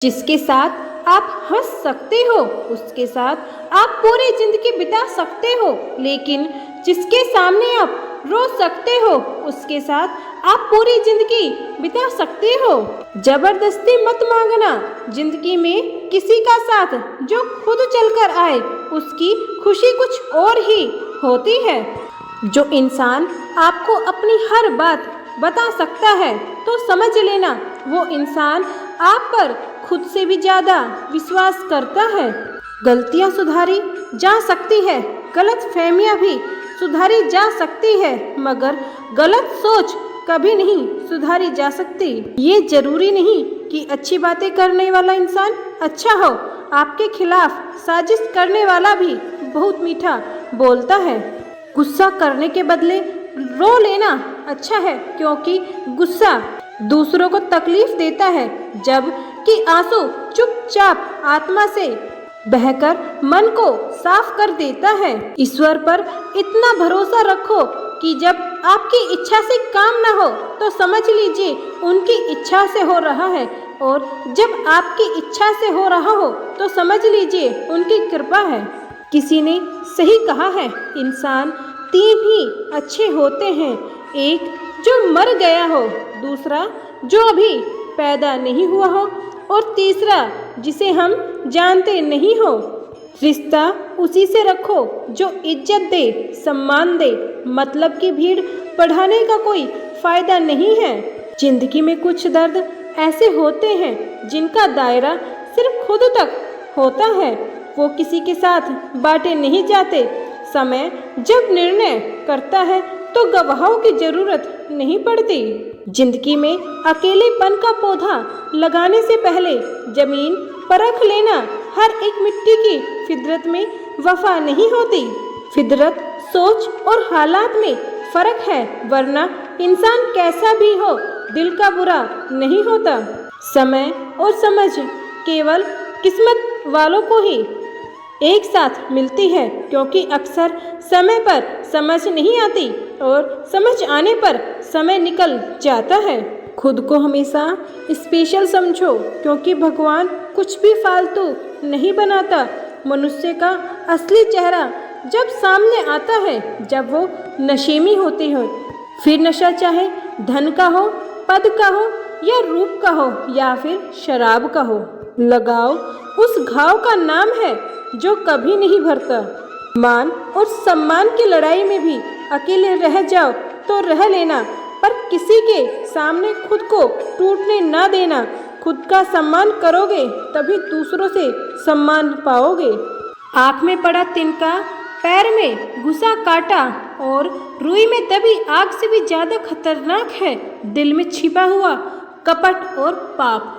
जिसके साथ आप हंस सकते हो उसके साथ आप पूरी जिंदगी बिता सकते हो, लेकिन जिसके सामने आप रो सकते हो उसके साथ आप पूरी जिंदगी बिता सकते हो। जबरदस्ती मत मांगना जिंदगी में किसी का साथ, जो खुद चलकर आए उसकी खुशी कुछ और ही होती है। जो इंसान आपको अपनी हर बात बता सकता है तो समझ लेना वो इंसान आप पर खुद से भी ज़्यादा विश्वास करता है। गलतियाँ सुधारी जा सकती है, गलत फहमियाँ भी सुधारी जा सकती है, मगर गलत सोच कभी नहीं सुधारी जा सकती। ये जरूरी नहीं कि अच्छी बातें करने वाला इंसान अच्छा हो, आपके खिलाफ साजिश करने वाला भी बहुत मीठा बोलता है। गुस्सा करने के बदले रो लेना अच्छा है, क्योंकि गुस्सा दूसरों को तकलीफ देता है, जबकि आंसू चुपचाप आत्मा से बहकर मन को साफ कर देता है। ईश्वर पर इतना भरोसा रखो कि जब आपकी इच्छा से काम ना हो तो समझ लीजिए उनकी इच्छा से हो रहा है, और जब आपकी इच्छा से हो रहा हो तो समझ लीजिए उनकी कृपा है। किसी ने सही कहा है, इंसान तीन ही अच्छे होते हैं, एक जो मर गया हो, दूसरा जो अभी पैदा नहीं हुआ हो, और तीसरा जिसे हम जानते नहीं हो। रिश्ता उसी से रखो जो इज्जत दे, सम्मान दे, मतलब की भीड़ बढ़ाने का कोई फायदा नहीं है। जिंदगी में कुछ दर्द ऐसे होते हैं जिनका दायरा सिर्फ खुद तक होता है, वो किसी के साथ बांटे नहीं जाते। समय जब निर्णय करता है तो गवाहों की जरूरत नहीं पड़ती। जिंदगी में अकेलेपन का पौधा लगाने से पहले जमीन परख लेना। हर एक मिट्टी की फितरत में वफा नहीं होती। फितरत, सोच और हालात में फर्क है, वरना इंसान कैसा भी हो दिल का बुरा नहीं होता। समय और समझ केवल किस्मत वालों को ही एक साथ मिलती है, क्योंकि अक्सर समय पर समझ नहीं आती और समझ आने पर समय निकल जाता है। खुद को हमेशा स्पेशल समझो, क्योंकि भगवान कुछ भी फालतू नहीं बनाता। मनुष्य का असली चेहरा जब सामने आता है जब वो नशे में होते हो। फिर नशा चाहे धन का हो, पद का हो, या रूप का हो, या फिर शराब का हो, लगाओ उस घाव का नाम है जो कभी नहीं भरता। मान और सम्मान की लड़ाई में भी अकेले रह जाओ तो रह लेना, पर किसी के सामने खुद को टूटने ना देना। खुद का सम्मान करोगे तभी दूसरों से सम्मान पाओगे। आँख में पड़ा तिनका, पैर में घुसा कांटा, और रुई में दबी आग से भी ज्यादा खतरनाक है दिल में छिपा हुआ कपट और पाप।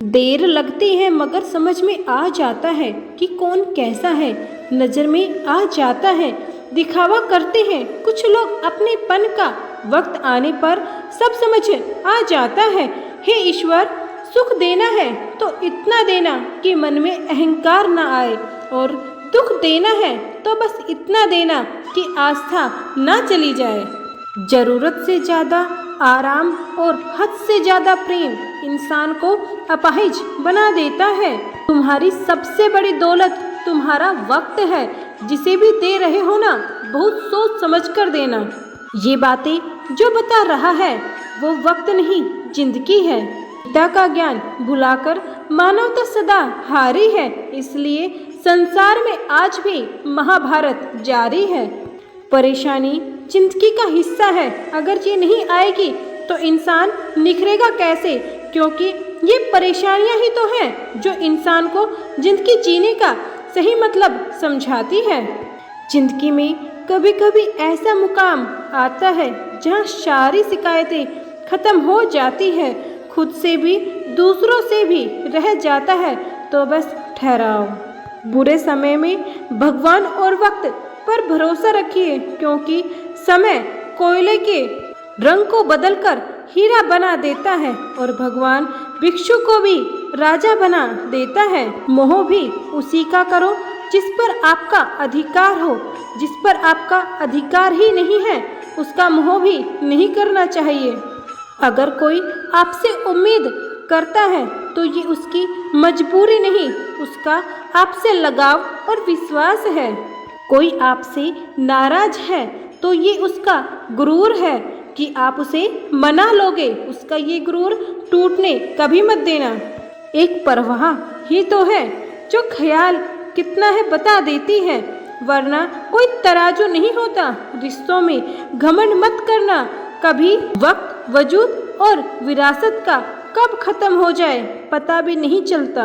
देर लगती है मगर समझ में आ जाता है कि कौन कैसा है, नजर में आ जाता है। दिखावा करते हैं कुछ लोग अपने पन का, वक्त आने पर सब समझ आ जाता है। हे ईश्वर, सुख देना है तो इतना देना कि मन में अहंकार ना आए, और दुख देना है तो बस इतना देना कि आस्था ना चली जाए। जरूरत से ज़्यादा आराम और हद से ज़्यादा प्रेम इंसान को अपाहिज बना देता है। तुम्हारी सबसे बड़ी दौलत तुम्हारा वक्त है, जिसे भी दे रहे हो ना बहुत सोच समझ कर देना। ये बातें जो बता रहा है वो वक्त नहीं जिंदगी है। गीता का ज्ञान भुलाकर मानवता सदा हारी है, इसलिए संसार में आज भी महाभारत जारी है। परेशानी जिंदगी का हिस्सा है, अगर ये नहीं आएगी तो इंसान निखरेगा कैसे, क्योंकि ये परेशानियां ही तो हैं जो इंसान को जिंदगी जीने का सही मतलब समझाती है। जिंदगी में कभी कभी ऐसा मुकाम आता है जहाँ सारी शिकायतें खत्म हो जाती है, खुद से भी दूसरों से भी रह जाता है, तो बस ठहराओ। बुरे समय में भगवान और वक्त पर भरोसा रखिए, क्योंकि समय कोयले के रंग को बदलकर हीरा बना देता है और भगवान भिक्षु को भी राजा बना देता है। मोह भी उसी का करो जिस पर आपका अधिकार हो, जिस पर आपका अधिकार ही नहीं है उसका मोह भी नहीं करना चाहिए। अगर कोई आपसे उम्मीद करता है तो ये उसकी मजबूरी नहीं, उसका आपसे लगाव और विश्वास है। कोई आपसे नाराज है तो ये उसका गुरूर है कि आप उसे मना लोगे, उसका ये गुरूर टूटने कभी मत देना। एक परवाह ही तो है जो ख्याल कितना है बता देती है, वरना कोई तराजू नहीं होता। रिश्तों में घमंड मत करना, कभी वक्त, वजूद और विरासत का कब खत्म हो जाए पता भी नहीं चलता।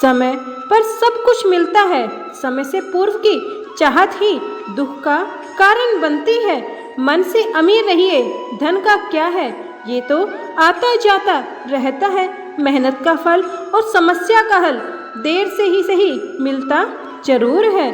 समय पर सब कुछ मिलता है, समय से पूर्व की चाहत ही दुख का कारण बनती है। मन से अमीर रहिए, धन का क्या है, ये तो आता जाता रहता है। मेहनत का फल और समस्या का हल देर से ही सही मिलता जरूर है।